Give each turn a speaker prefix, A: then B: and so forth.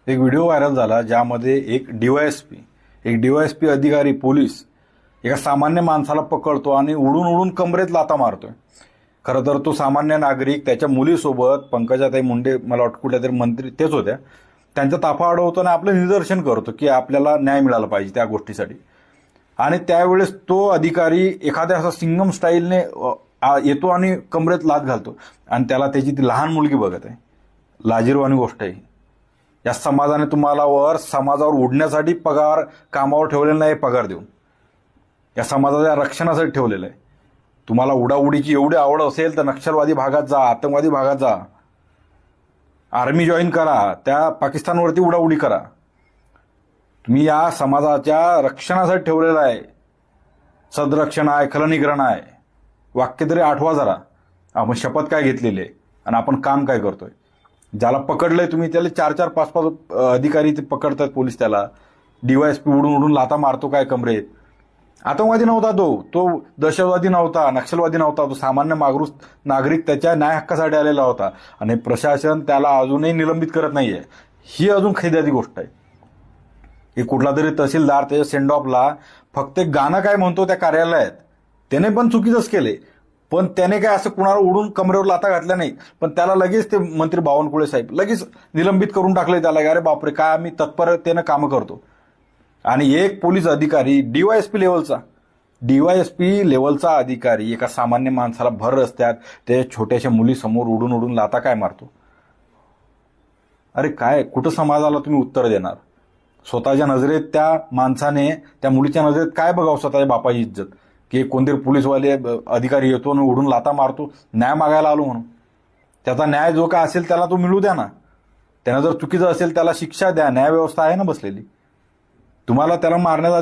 A: एक video viral झाला ज्यामध्ये एक डीवायएसपी अधिकारी पोलीस एका सामान्य माणसाला पकडतो आणि उडून उडून कमरेत लाथा मारतोय. खरं तर तो सामान्य नागरिक त्याच्या मुलीसोबत पंकजाताई मुंडे मला वाटतं कुठल्या तरी मंत्री तेच होत्या त्यांचा ताफा अडवतो आणि आपलं निदर्शन करतो की आपल्याला न्याय मिळाला पाहिजे त्या गोष्टीसाठी. आणि त्यावेळेस तो अधिकारी एखाद्या असा सिंगम स्टाईलने येतो आणि कमरेत लाथ घालतो आणि त्याला त्याची ती लहान मुलगी बघत आहे. लाजिरवाणी गोष्ट आहे. या समाजाने तुम्हाला समाजावर उडण्यासाठी पगार कामावर ठेवलेला नाही, पगार देऊन या समाजाच्या रक्षणासाठी ठेवलेलं आहे. तुम्हाला उडाउडीची एवढी आवड असेल तर नक्षलवादी भागात जा, आतंकवादी भागात जा, आर्मी जॉईन करा, त्या पाकिस्तानवरती उडाउडी करा. तुम्ही या समाजाच्या रक्षणासाठी ठेवलेलं आहे. सदरक्षण आहे, खलनिग्रहण आहे. वाक्य तरी आठवा जरा. आपण शपथ काय घेतलेली आहे आणि आपण काम काय करतोय. ज्याला पकडलंय तुम्ही त्याला 4-4, 5-5 अधिकारी ते पकडतात पोलीस. त्याला डीवायएसपी उडून उडून लाथा मारतो काय कमरेत. आतंकवादी नव्हता तो दहशतवादी नव्हता, नक्षलवादी नव्हता. तो सामान्य मागरूस नागरिक त्याच्या न्याय हक्कासाठी आलेला होता आणि प्रशासन त्याला अजूनही निलंबित करत नाहीये. ही अजून खेदाची गोष्ट आहे. हे कुठला तरी तहसीलदार त्याच्या सेंड ऑफला फक्त एक गाणं काय म्हणतो त्या कार्यालयात, त्याने पण चुकीचंच केले. पण त्याने काय असं कुणाला उडून कमरेवर लाथा घातल्या नाही. पण त्याला लगेच ते मंत्री बावनकुळे साहेब लगेच निलंबित करून टाकले त्याला. अरे बापरे, काय आम्ही तत्परतेनं कामं करतो. आणि एक पोलीस अधिकारी डीवायएसपी लेवलचा अधिकारी एका सामान्य माणसाला भर रस्त्यात त्या छोट्याशा मुलीसमोर उडून उडून लाथा काय मारतो. अरे काय, कुठं समाजाला तुम्ही उत्तर देणार. स्वतःच्या नजरेत त्या माणसाने त्या मुलीच्या नजरेत काय बघावं स्वतःच्या बापाची इज्जत, की कोणतरी पोलीसवाले अधिकारी येतो आणि उडून लाथा मारतो न्याय मागायला आलो म्हणून. त्याचा न्याय जो काय असेल त्याला तो मिळू द्या ना. त्यानं जर चुकीचं असेल त्याला शिक्षा द्या. न्याय व्यवस्था आहे ना बसलेली. तुम्हाला त्याला मारण्याचा